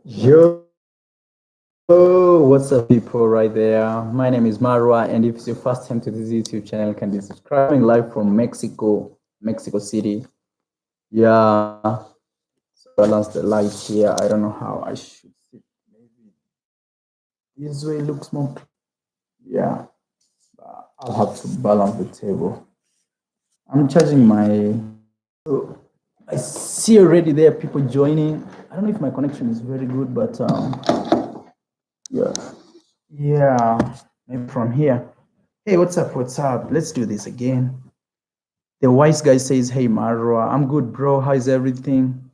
Yo, what's up, people, right there? My name is Marwa, and if it's your first time to this YouTube channel, can you subscribe? Live from Mexico, Mexico City. Yeah, so balance the light here. I don't know how I should sit. Maybe this way looks more. Yeah, I'll have to balance the table. I'm charging my. So I see already there people joining. I don't know if my connection is very good, but yeah, yeah, maybe from here. Hey, what's up? What's up? Let's do this again. The wise guy says, hey, Marwa, I'm good, bro. How's everything?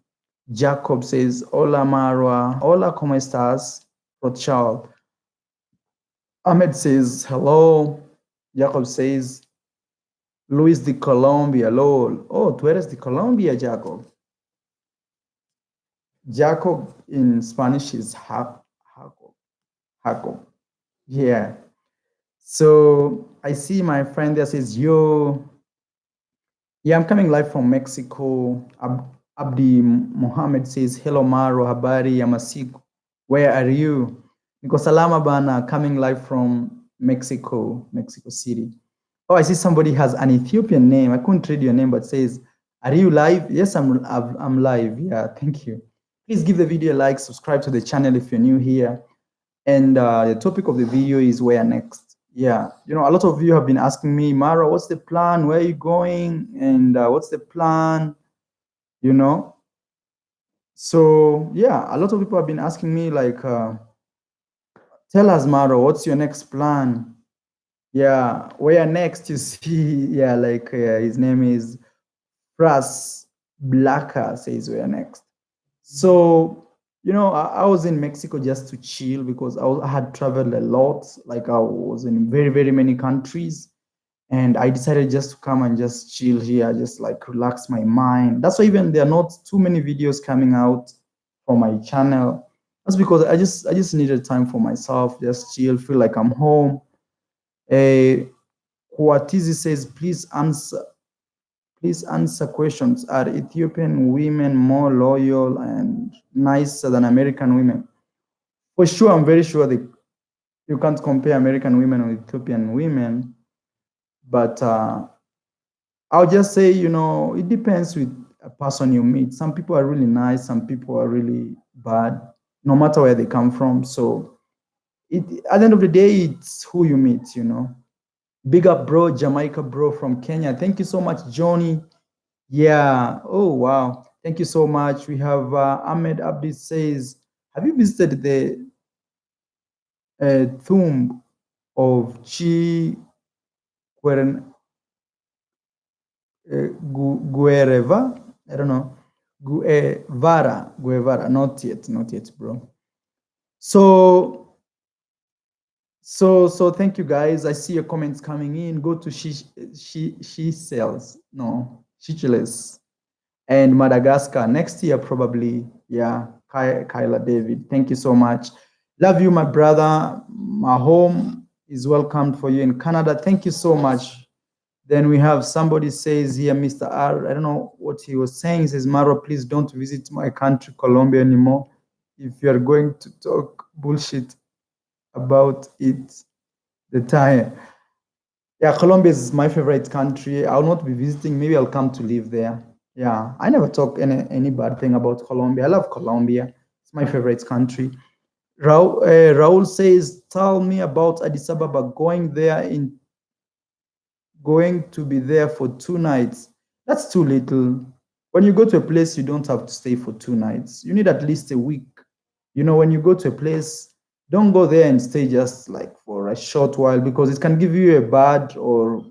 Jacob says, hola, Marwa. Hola, ¿cómo estás? Rothschild. Ahmed says, hello. Jacob says, Luis de Colombia, lol. Oh, tú eres de Colombia, Jacob. Jacob in Spanish is Jacob. Jacob. Yeah. So I see my friend there says, yo, yeah, I'm coming live from Mexico. Abdi Mohammed says, hello, Maro, habari, Yamasiku. Where are you? Niko salama bana, coming live from Mexico, Mexico City. Oh, I see somebody has an Ethiopian name. I couldn't read your name, but says, are you live? Yes, I'm live. Yeah, thank you. Please give the video a like, subscribe to the channel if you're new here. And the topic of the video is where next. Yeah, a lot of you have been asking me, Mara, what's the plan? Where are you going? And what's the plan? You know. So yeah, a lot of people have been asking me like, tell us, Mara, what's your next plan? Yeah, where next? You see, yeah, like his name is Pras Blacker says where next. So, I was in Mexico just to chill because I had traveled a lot. Like I was in very, very many countries. And I decided just to come and just chill here, just like relax my mind. That's why even there are not too many videos coming out from my channel. That's because I just needed time for myself, just chill, feel like I'm home. Uh, Kuatizi says, please answer questions. Are Ethiopian women more loyal and nicer than American women? For sure, I'm very sure that you can't compare American women with Ethiopian women, but I'll just say, it depends with a person you meet. Some people are really nice, some people are really bad, no matter where they come from. So at the end of the day, it's who you meet. Big up, bro, Jamaica, bro, from Kenya. Thank you so much, Johnny. Yeah. Oh, wow. Thank you so much. We have Ahmed Abdi says, have you visited the tomb of Chi Guerreva? I don't know. Guevara. Not yet, bro. So, so thank you guys. I see your comments coming in. Go to she sells. No, Shichiles. And Madagascar next year, probably. Yeah, Kyla David. Thank you so much. Love you, my brother. My home is welcomed for you in Canada. Thank you so much. Then we have somebody says here, Mr. R. I don't know what he was saying. He says, Maro, please don't visit my country, Colombia, anymore. If you are going to talk bullshit about it, the time. Yeah, Colombia is my favorite country. I'll not be visiting. Maybe I'll come to live there. Yeah, I never talk any bad thing about Colombia. I love Colombia. It's my favorite country. Raul says, tell me about Addis Ababa going to be there for 2 nights. That's too little. When you go to a place, you don't have to stay for 2 nights. You need at least a week. When you go to a place, don't go there and stay just like for a short while because it can give you a bad or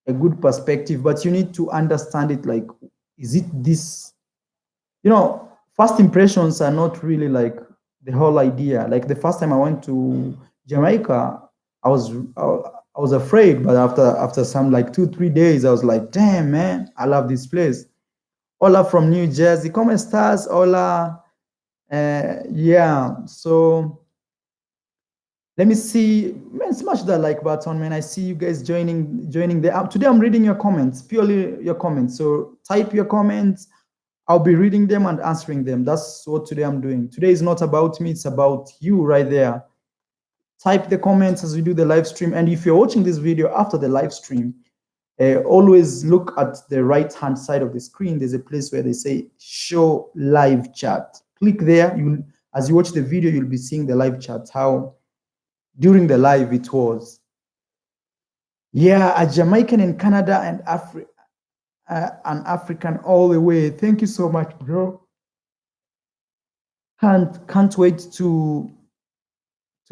a good perspective, but you need to understand it like, is it this? First impressions are not really like the whole idea. Like the first time I went to Jamaica, I was I was afraid, but after some like 2 3 days, I was like, damn man, I love this place. Hola from New Jersey, ¿cómo estás? Hola. Yeah, so let me see. Man, smash that like button, man. I see you guys joining the app. Today I'm reading your comments, purely your comments. So type your comments. I'll be reading them and answering them. That's what today I'm doing. Today is not about me, it's about you right there. Type the comments as we do the live stream. And if you're watching this video after the live stream, always look at the right hand side of the screen. There's a place where they say show live chat. Click there. You, as you watch the video, you'll be seeing the live chat, how during the live it was. Yeah, a Jamaican in Canada and an African all the way. Thank you so much, bro. Can't wait to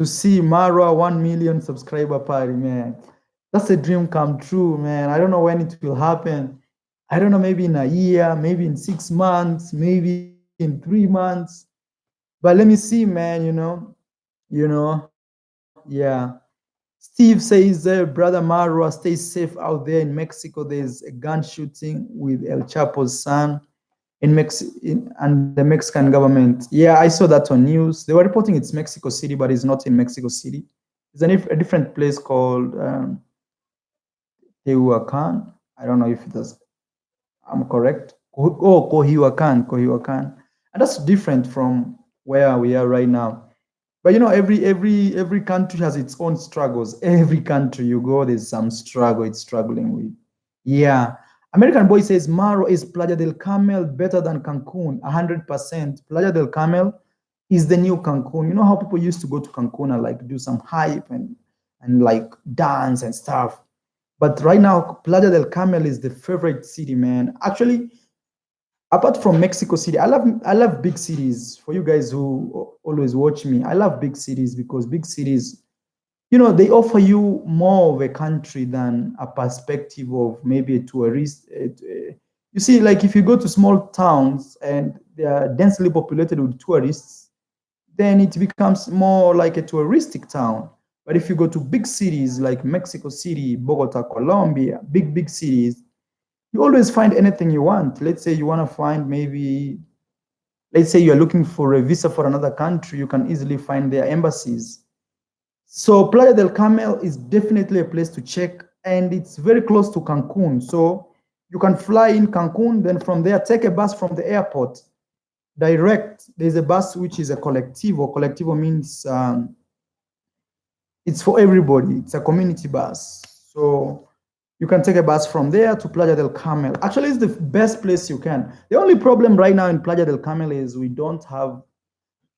see Mara 1 million subscriber party, man. That's a dream come true, man. I don't know when it will happen. I don't know, maybe in a year, maybe in 6 months, maybe in 3 months. But let me see, man, yeah. Steve says, Brother Marwa, stay safe out there in Mexico. There's a gun shooting with El Chapo's son and the Mexican government. Yeah, I saw that on news. They were reporting it's Mexico City, but it's not in Mexico City. It's a different place called Tehuacan. I don't know if I'm correct. Oh, Cohihuacan. And that's different from where we are right now. But every country has its own struggles. Every country you go, there's some struggle it's struggling with. Yeah. American Boy says, Maro, is Playa del Carmel better than Cancun? 100%. Playa del Carmel is the new Cancun. You know how people used to go to Cancun and like do some hype and like dance and stuff. But right now, Playa del Carmel is the favorite city, man. Actually, apart from Mexico City, I love big cities. For you guys who always watch me, I love big cities because big cities, they offer you more of a country than a perspective of maybe a tourist. You see, like if you go to small towns and they are densely populated with tourists, then it becomes more like a touristic town. But if you go to big cities like Mexico City, Bogota, Colombia, big cities, you always find anything you want. Let's say you want to find maybe, let's say you're looking for a visa for another country, you can easily find their embassies. So Playa del Carmel is definitely a place to check, and it's very close to Cancun. So you can fly in Cancun, then from there, take a bus from the airport. Direct, there's a bus which is a colectivo. Colectivo means it's for everybody. It's a community bus. So you can take a bus from there to Playa del Carmel. Actually, it's the best place you can. The only problem right now in Playa del Carmel is we don't have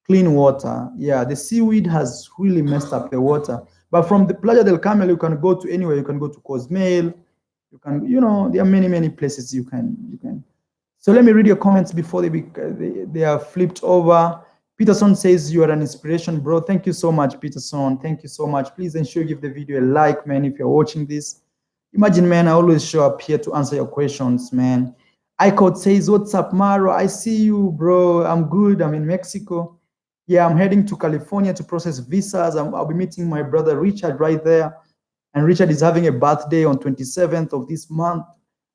clean water. Yeah, the seaweed has really messed up the water. But from the Playa del Carmel, you can go to anywhere. You can go to Cozumel. You can, there are many places you can. So let me read your comments before they are flipped over. Peterson says you are an inspiration, bro. Thank you so much, Peterson. Thank you so much. Please ensure you give the video a like, man, if you're watching this. Imagine, man, I always show up here to answer your questions, man. iCode says, what's up, Maro? I see you, bro. I'm good. I'm in Mexico. Yeah, I'm heading to California to process visas. I'll be meeting my brother Richard right there. And Richard is having a birthday on 27th of this month.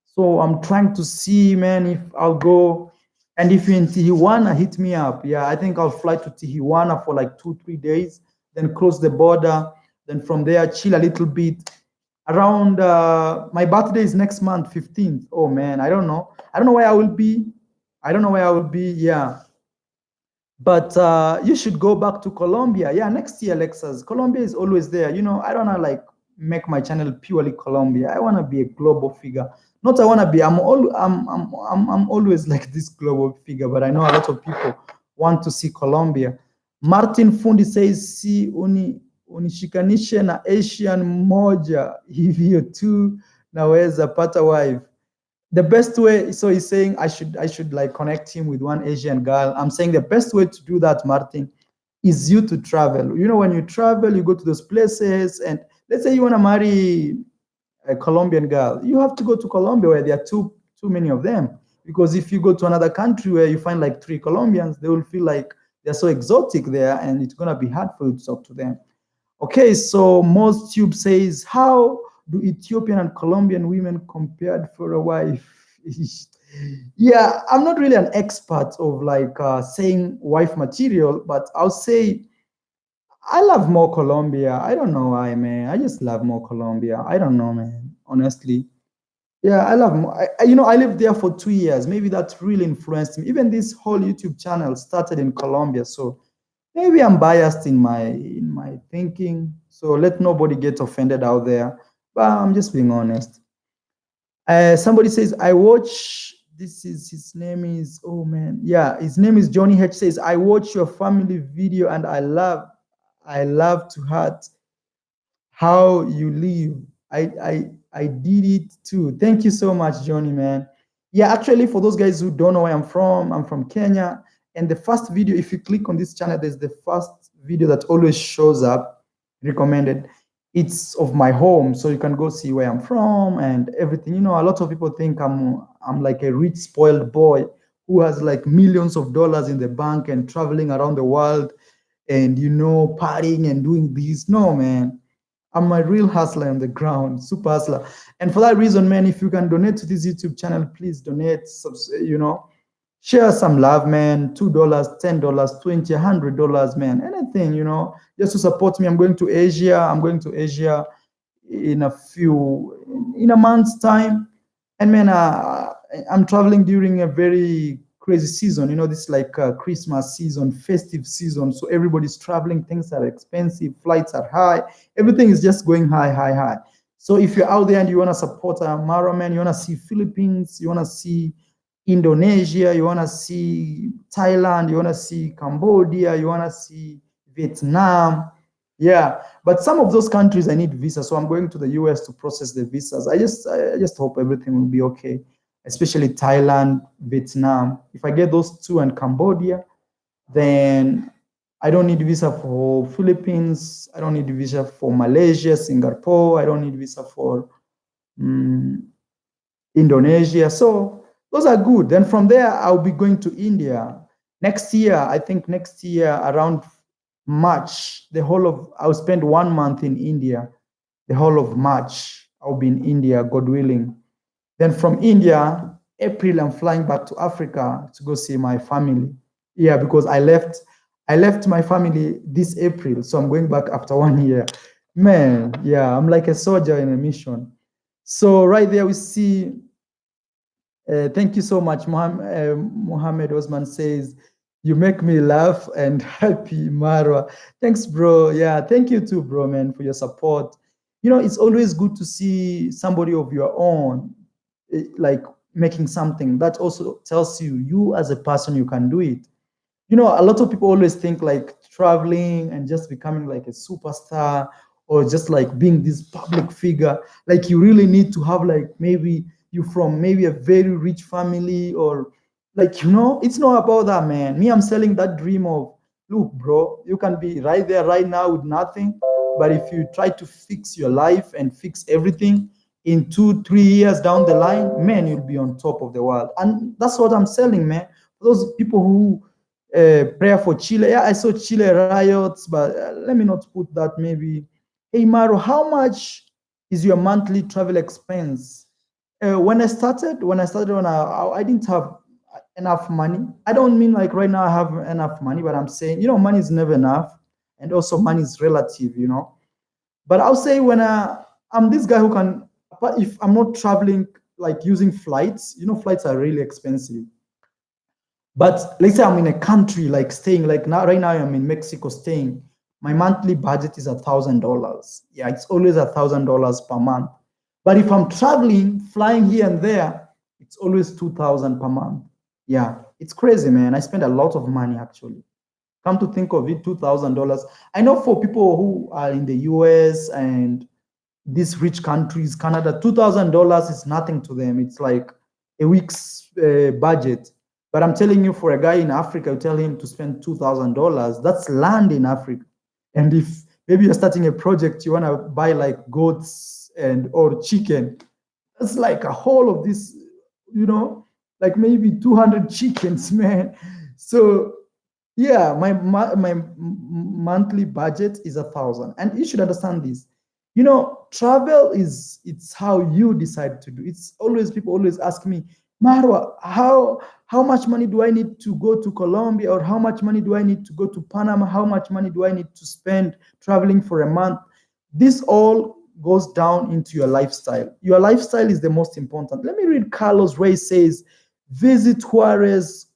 So I'm trying to see, man, if I'll go. And if you're in Tijuana, hit me up. Yeah, I think I'll fly to Tijuana for like 2-3 days, then cross the border. Then from there, chill a little bit. Around my birthday is next month, 15th. Oh, man, I don't know. I don't know where I will be. Yeah. But you should go back to Colombia. Yeah, next year, Lexus. Colombia is always there. I don't want to like make my channel purely Colombia. I want to be a global figure. Not I want to be. I'm always like this global figure. But I know a lot of people want to see Colombia. Martin Fundi says, si unishikanishe na Asian moja hivyo tu naweza pata wife. The best way, so he's saying I should like connect him with one Asian girl. I'm saying the best way to do that, Martin, is you to travel. When you travel, you go to those places, and let's say you want to marry a Colombian girl, you have to go to Colombia where there are too many of them. Because if you go to another country where you find like 3 Colombians, they will feel like they're so exotic there, and it's gonna be hard for you to talk to them. Okay, so most Tube says, how do Ethiopian and Colombian women compared for a wife? Yeah, I'm not really an expert of like saying wife material, but I'll say I love more Colombia. I don't know why, man. I just love more Colombia. I don't know, man. Honestly, Yeah, I love. I lived there for 2 years. Maybe that really influenced me. Even this whole YouTube channel started in Colombia, so maybe I'm biased in my thinking. So let nobody get offended out there. But I'm just being honest. Somebody says I watch. This is his name is oh man yeah his name is Johnny H says I watch your family video and I love to heart how you live. I did it too. Thank you so much, Johnny, man. Yeah, actually, for those guys who don't know where I'm from, I'm from Kenya. And the first video, if you click on this channel, there's the first video that always shows up recommended. It's of my home, so you can go see where I'm from and everything. A lot of people think I'm like a rich, spoiled boy who has like millions of dollars in the bank and traveling around the world and partying and doing this. No, man. I'm a real hustler on the ground, super hustler. And for that reason, man, if you can donate to this YouTube channel, please donate. Share some love, man. $2, $10, 20, $100, man. Anything, just to support me. I'm going to Asia. I'm going to Asia in a month's time. And man, I'm traveling during a very crazy season. This like Christmas season, festive season. So everybody's traveling. Things are expensive. Flights are high. Everything is just going high, high, high. So if you're out there and you want to support Mara, man, you want to see Philippines, you want to see Indonesia, you want to see Thailand, you want to see Cambodia, you want to see Vietnam. Yeah, but some of those countries I need visa, so I'm going to the US to process the visas. I just hope everything will be okay, especially Thailand, Vietnam. If I get those two and Cambodia, then I don't need visa for Philippines. I don't need visa for Malaysia, Singapore. I don't need visa for um, Indonesia. So those are good. Then from there, I'll be going to India next year. I think next year around March, I'll spend 1 month in India. The whole of March, I'll be in India, God willing. Then from India, April, I'm flying back to Africa to go see my family. Yeah, because I left my family this April, so I'm going back after 1 year. Man, yeah, I'm like a soldier in a mission. So right there we see thank you so much. Mohammed Osman says, you make me laugh and happy, Marwa. Thanks, bro. Yeah, thank you too, bro, man, for your support. It's always good to see somebody of your own, like making something. That also tells you as a person, you can do it. A lot of people always think like traveling and just becoming like a superstar or just like being this public figure, like you really need to have like maybe you from maybe a very rich family or like it's not about that, man. Me, I'm selling that dream of, look, bro, you can be right there right now with nothing, but if you try to fix your life and fix everything in 2 3 years down the line, man, you'll be on top of the world. And that's what I'm selling, man. For those people who prayer for Chile. Yeah, I saw Chile riots, but let me not put that maybe. Hey, Maro, how much is your monthly travel expense? When I didn't have enough money. I don't mean like right now I have enough money, but I'm saying, money is never enough. And also money is relative. But I'll say I'm this guy who can, if I'm not traveling, like using flights, flights are really expensive. But let's say I'm in a country like staying, like now, right now I'm in Mexico staying. My monthly budget is $1,000. Yeah, it's always $1,000 per month. But if I'm traveling, flying here and there, it's always 2,000 per month. Yeah, it's crazy, man. I spend a lot of money actually. Come to think of it, $2,000. I know for people who are in the US and these rich countries, Canada, $2,000 is nothing to them. It's like a week's budget. But I'm telling you, for a guy in Africa, you tell him to spend $2,000. That's land in Africa. And if maybe you're starting a project, you want to buy like goats and or chicken, that's like a whole of this, like maybe 200 chickens, man. So yeah, my monthly budget is 1,000, and you should understand this. Travel it's how you decide to do. It's always people always ask me, Marwa, how much money do I need to go to Colombia, or how much money do I need to go to Panama? How much money do I need to spend traveling for a month? This all goes down into your lifestyle. Your lifestyle is the most important. Let me read. Carlos Ray says, visit Juarez,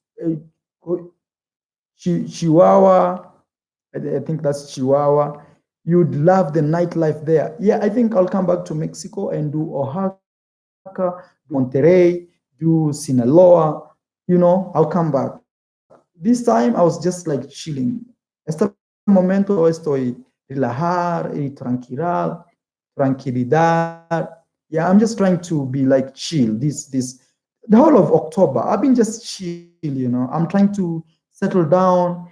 Chihuahua. I think that's Chihuahua. You'd love the nightlife there. Yeah, I think I'll come back to Mexico and do Oaxaca, Monterrey, do Sinaloa. I'll come back. This time I was just like chilling. Este momento estoy relajar y tranquilidad. Yeah, I'm just trying to be like chill. The whole of October, I've been just chill. I'm trying to settle down.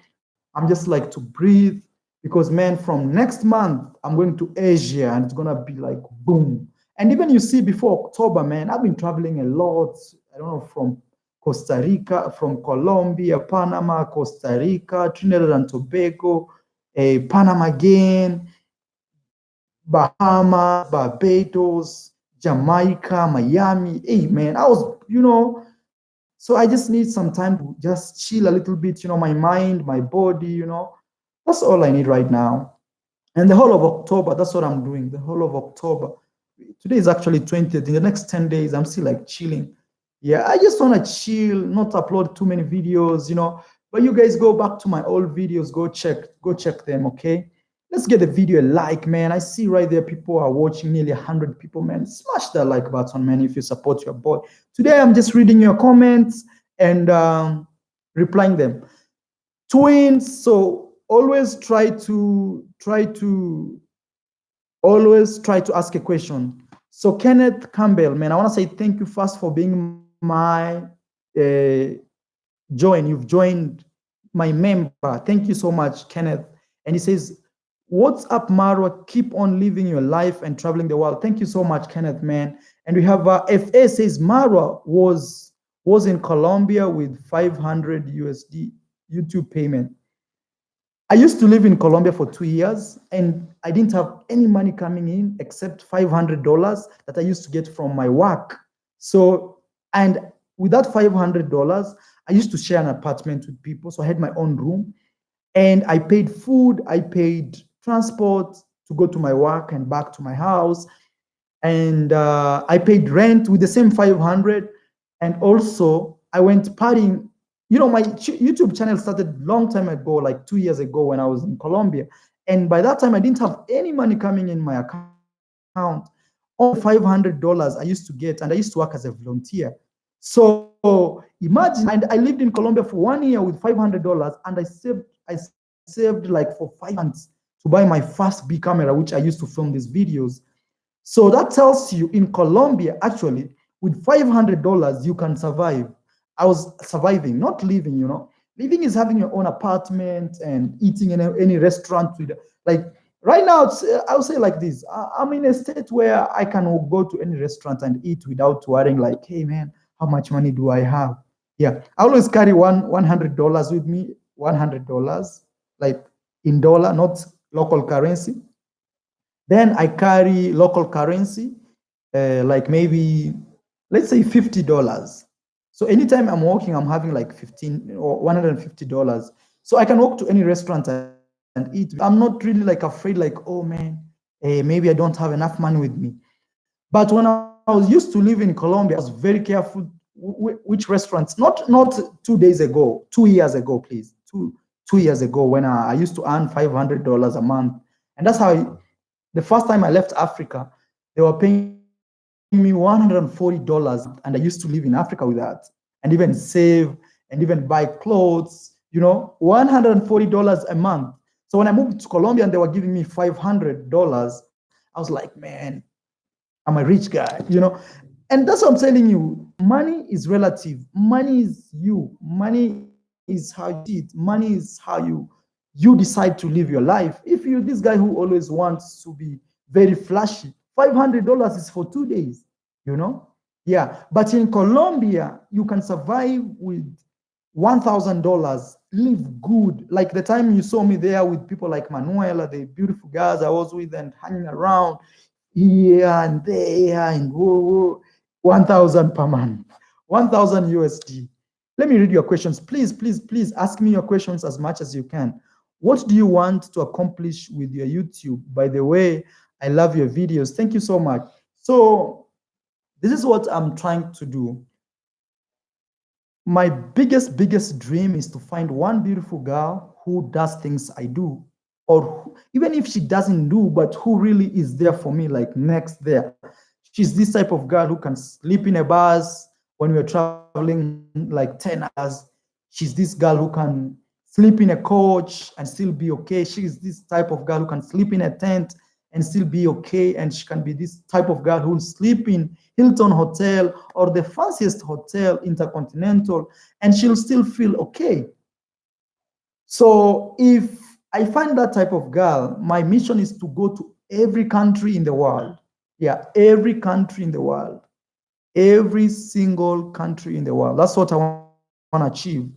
I'm just like to breathe because, man, from next month I'm going to Asia and it's gonna be like boom. And even you see before October, man, I've been traveling a lot. I don't know, from Costa Rica, from Colombia, Panama, Costa Rica, Trinidad and Tobago, Panama again, Bahamas, Barbados, Jamaica, Miami. Hey, man, I was, so I just need some time to just chill a little bit, my mind, my body. That's all I need right now. And the whole of October, that's what I'm doing. The whole of October. Today is actually 20th. In the next 10 days, I'm still like chilling. Yeah, I just want to chill, not upload too many videos, But you guys go back to my old videos, go check them, okay? Let's get the video a like, man. I see right there people are watching, nearly 100 people, man. Smash that like button, man, if you support your boy. Today, I'm just reading your comments and replying them. Twins, so always try to ask a question. So Kenneth Campbell, man, I want to say thank you first for being my You've joined my member. Thank you so much, Kenneth. And he says, what's up, Marwa? Keep on living your life and traveling the world. Thank you so much, Kenneth, man. And we have FA says Marwa was in Colombia with 500 USD YouTube payment. I used to live in Colombia for 2 years and I didn't have any money coming in except $500 that I used to get from my work. So, and with that $500, I used to share an apartment with people. So I had my own room and I paid food, I paid transport to go to my work and back to my house. And I paid rent with the same 500. And also I went partying. My YouTube channel started long time ago, like 2 years ago when I was in Colombia. And by that time, I didn't have any money coming in my account. Only $500 I used to get, and I used to work as a volunteer. So imagine, and I lived in Colombia for 1 year with $500, and I saved like for 5 months to buy my first big camera, which I used to film these videos. So that tells you in Colombia, actually, with $500, you can survive. I was surviving, not living, Living is having your own apartment and eating in any restaurant. Like right now, I would say like this. I'm in a state where I can go to any restaurant and eat without worrying like, hey, man, how much money do I have? Yeah, I always carry $100 with me, $100, like in dollar, not local currency. Then I carry local currency, like maybe, let's say $50. So anytime I'm walking, I'm having like $15 or $150. So I can walk to any restaurant and eat. I'm not really like afraid, like, oh man, maybe I don't have enough money with me. But when I was used to live in Colombia, I was very careful which restaurants, not 2 days ago, 2 years ago, please. Two years ago when I used to earn $500 a month. And that's how the first time I left Africa, they were paying me $140, and I used to live in Africa with that, and even save and even buy clothes, $140 a month. So when I moved to Colombia and they were giving me $500, I was like, man, I'm a rich guy, And that's what I'm telling you. Money is relative. Money is you. Money is how you see it. Money is how you decide to live your life. If you're this guy who always wants to be very flashy, $500 is for 2 days, Yeah. But in Colombia, you can survive with $1,000, live good. Like the time you saw me there with people like Manuela, the beautiful guys I was with and hanging around here and there and 1,000 per month, 1,000 USD. Let me read your questions. Please ask me your questions as much as you can. What do you want to accomplish with your YouTube? By the way, I love your videos. Thank you so much. So this is what I'm trying to do. My biggest dream is to find one beautiful girl who does things I do, or even if she doesn't do, but who really is there for me, like next there. She's this type of girl who can sleep in a bus when we're traveling like 10 hours. She's this girl who can sleep in a coach and still be okay. She's this type of girl who can sleep in a tent and still be okay. And she can be this type of girl who will sleep in Hilton Hotel or the fanciest hotel, Intercontinental, and she'll still feel okay. So if I find that type of girl, my mission is to go to every country in the world. Yeah, every country in the world. Every single country in the world. That's what I want to achieve.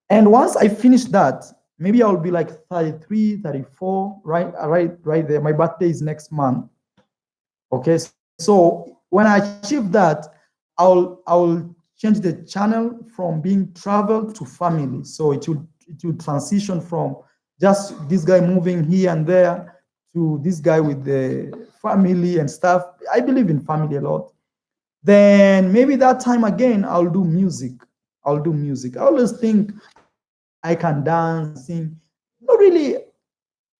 And once I finish that, maybe I'll be like 33, 34, right there. My birthday is next month. Okay, so when I achieve that, I'll change the channel from being travel to family. So it will transition from just this guy moving here and there to this guy with the family and stuff. I believe in family a lot. Then maybe that time again, I'll do music. I'll do music. I always think I can dance, I can sing. Not really,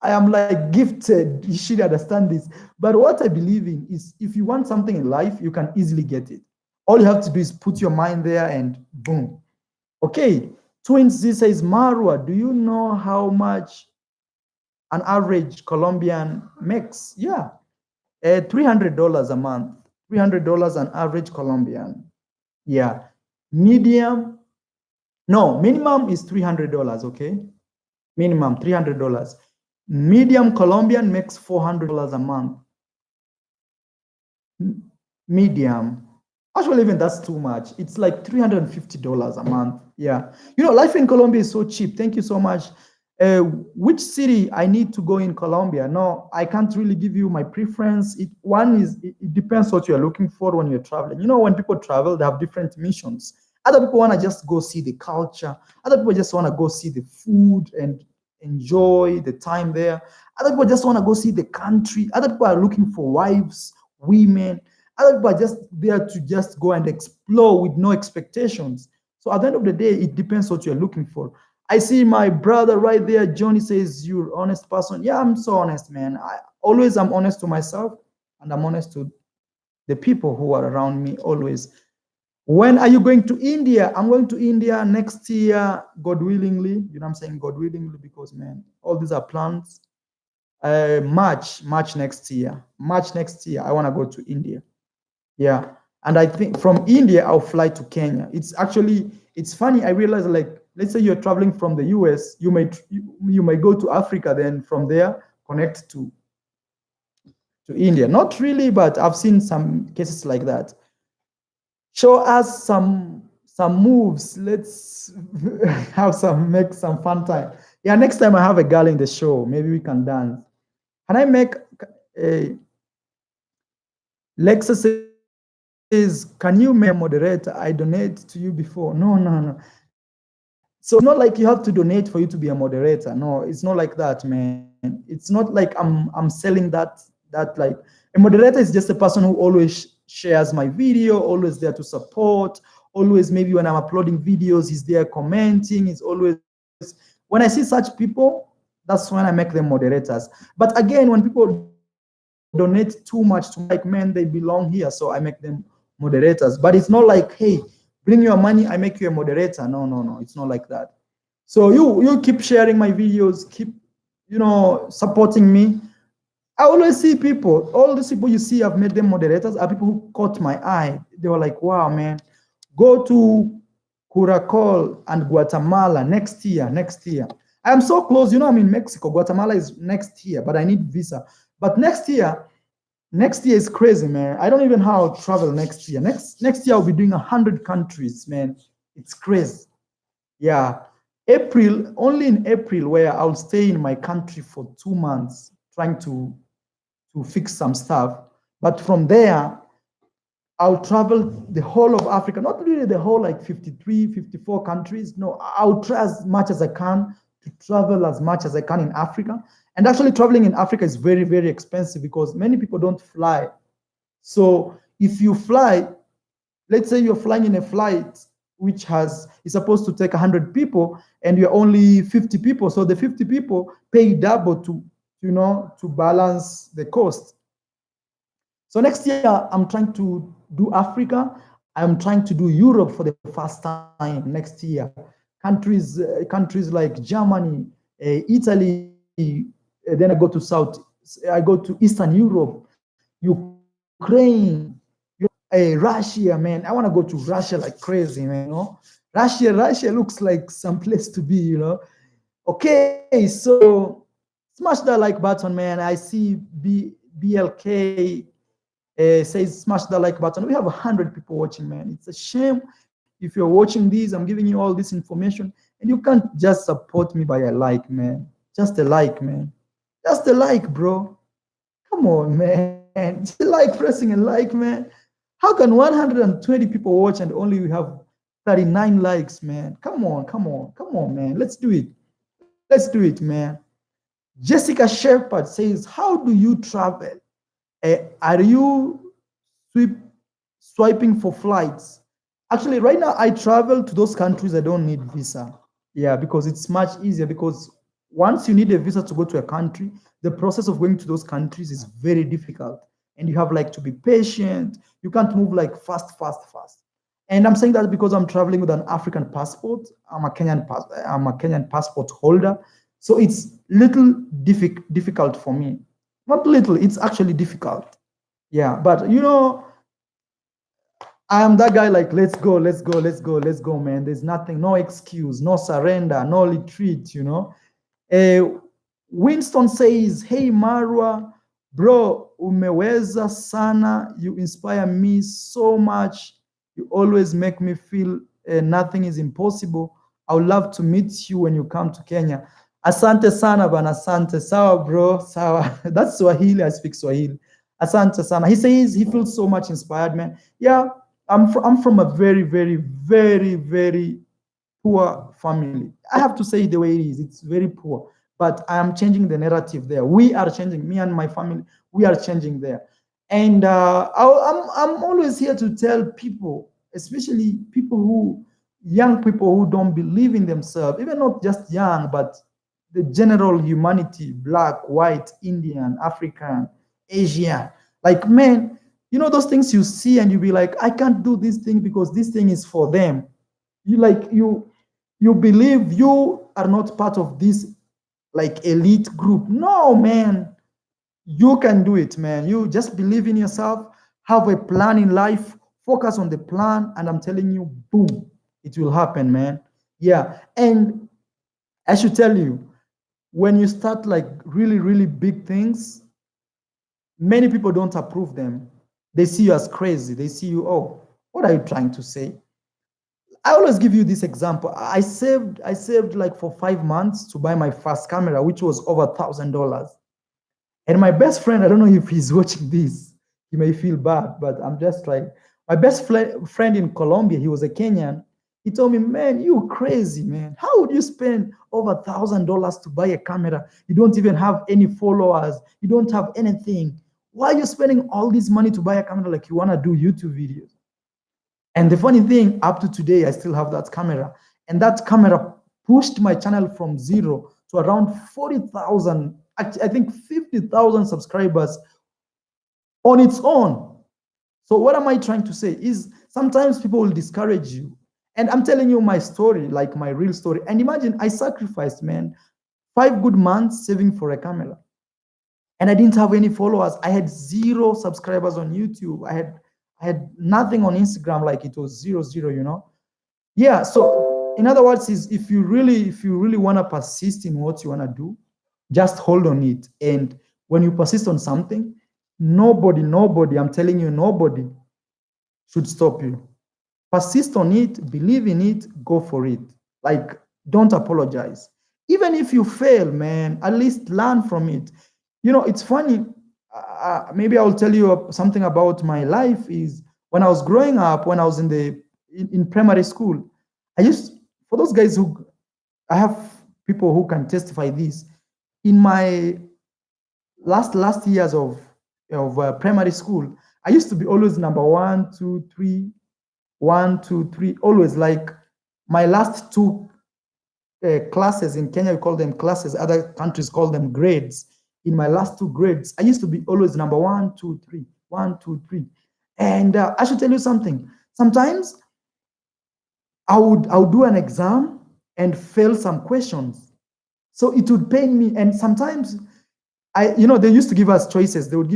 I am like gifted. You should understand this. But what I believe in is if you want something in life, you can easily get it. All you have to do is put your mind there and boom. Okay. Twins Z says, Marwa, do you know how much an average Colombian makes? Yeah. $300 a month. $300 an average Colombian. Yeah. Medium. No, minimum is $300, okay? Minimum $300. Medium Colombian makes $400 a month. Medium. Actually, even that's too much. It's like $350 a month. Yeah. Life in Colombia is so cheap. Thank you so much. Which city I need to go in Colombia? No, I can't really give you my preference. It depends what you're looking for when you're traveling. When people travel, they have different missions. Other people want to just go see the culture. Other people just want to go see the food and enjoy the time there. Other people just want to go see the country. Other people are looking for wives, women. Other people are just there to just go and explore with no expectations. So at the end of the day, it depends what you're looking for. I see my brother right there. Johnny says, you're an honest person. Yeah, I'm so honest, man. I'm honest to myself and I'm honest to the people who are around me always. When are you going to India? I'm going to India next year, God willingly. I'm saying God willingly because, man, all these are plans. March next year. March next year, I want to go to India. Yeah. And I think from India, I'll fly to Kenya. It's funny. I realize, like, let's say you're traveling from the US, you might go to Africa, then from there, connect to India. Not really, but I've seen some cases like that. Show us some moves. Let's make some fun time. Yeah, next time I have a girl in the show, maybe we can dance. Can I make a Lexa says, can you make a moderator? I donate to you before. No. So it's not like you have to donate for you to be a moderator. No, it's not like that, man. It's not like I'm selling that like a moderator is just a person who always shares my video, always there to support, always maybe when I'm uploading videos, he's there commenting, he's always when I see such people, that's when I make them moderators. But again, when people donate too much to me, like, man, they belong here, so I make them moderators. But it's not like, hey, bring your money, I make you a moderator. No, it's not like that. So you keep sharing my videos, keep supporting me. I always see people, all these people you see, I've made them moderators, are people who caught my eye. They were like, wow, man, go to Curacao and Guatemala next year. I am so close, I'm in Mexico. Guatemala is next year, but I need visa. But next year is crazy, man. I don't even know how to travel next year. Next year I'll be doing 100 countries, man. It's crazy. Yeah. Only in April, where I'll stay in my country for 2 months trying to fix some stuff. But from there, I'll travel the whole of Africa, not really the whole like 53, 54 countries. No, I'll try as much as I can to travel as much as I can in Africa. And actually, traveling in Africa is very, very expensive because many people don't fly. So if you fly, let's say you're flying in a flight which has is supposed to take 100 people and you're only 50 people, so the 50 people pay double to to balance the cost. So next year I'm trying to do Africa. I'm trying to do Europe for the first time next year. Countries like Germany, Italy, then I go to Eastern Europe, Ukraine, Russia, man. I want to go to Russia like crazy, man. Russia looks like some place to be. Okay, so smash that like button, man. I see BLK says smash the like button. We have 100 people watching, man. It's a shame if you're watching this. I'm giving you all this information, and you can't just support me by a like, man. Just a like, man. Just a like, bro. Come on, man. Just like pressing a like, man. How can 120 people watch and only we have 39 likes, man? Come on, man. Let's do it. Let's do it, man. Jessica Shepherd says, how do you travel? Are you sweep, swiping for flights? Actually, right now I travel to those countries I don't need visa. Yeah, because it's much easier. Because once you need a visa to go to a country, the process of going to those countries is very difficult, and you have like to be patient. You can't move like fast. And I'm saying that because I'm traveling with an African passport. I'm a Kenyan passport holder, so it's little difficult for me. Not little, it's actually difficult. Yeah, but I am that guy like, let's go, man. There's nothing, no excuse, no surrender, no retreat. Uh, Winston says, hey Marwa, bro, umeweza sana. You inspire me so much. You always make me feel nothing is impossible. I would love to meet you when you come to Kenya. Asante sana bana, asante. Sawa bro, sawa. That's Swahili, I speak Swahili. Asante sana. He says he feels so much inspired, man. Yeah, I'm from a very, very, very, very poor family. I have to say it the way it is. It's very poor. But I am changing the narrative there. We are changing, me and my family, we are changing there. And I'm always here to tell people, especially young people who don't believe in themselves, even not just young, but the general humanity, black, white, Indian, African, Asian. Like, man, those things you see and you be like, I can't do this thing because this thing is for them. You believe you are not part of this like elite group. No, man. You can do it, man. You just believe in yourself, have a plan in life, focus on the plan, and I'm telling you, boom, it will happen, man. Yeah. And I should tell you, when you start like really, really big things, many people don't approve them. They see you as crazy. They see you, oh, what are you trying to say? I always give you this example. I saved like for 5 months to buy my first camera, which was over $1,000. And my best friend, I don't know if he's watching this, he may feel bad, but I'm just trying. My best friend in Colombia, he was a Kenyan. He told me, man, you crazy, man. How would you spend over $1,000 to buy a camera? You don't even have any followers. You don't have anything. Why are you spending all this money to buy a camera like you want to do YouTube videos? And the funny thing, up to today, I still have that camera. And that camera pushed my channel from zero to around 40,000, I think 50,000 subscribers on its own. So what am I trying to say is sometimes people will discourage you. And I'm telling you my story, like my real story. And imagine I sacrificed, man, 5 good months saving for a camera. And I didn't have any followers. I had 0 subscribers on YouTube. I had nothing on Instagram, like it was 0. Yeah. So in other words, is if you really want to persist in what you want to do, just hold on it. And when you persist on something, nobody, I'm telling you, nobody should stop you. Persist on it, believe in it, go for it. Like, don't apologize. Even if you fail, man, at least learn from it. It's funny. Maybe I'll tell you something about my life. Is when I was growing up, when I was in primary school, for those guys who I have people who can testify this. In my last years of primary school, I used to be always number one, two, three, one, two, three, always like my last two classes in Kenya, we call them classes, other countries call them grades. In my last two grades, I used to be always number one, two, three, one, two, three. And I should tell you something. Sometimes I would do an exam and fail some questions. So it would pain me. And sometimes they used to give us choices. They would give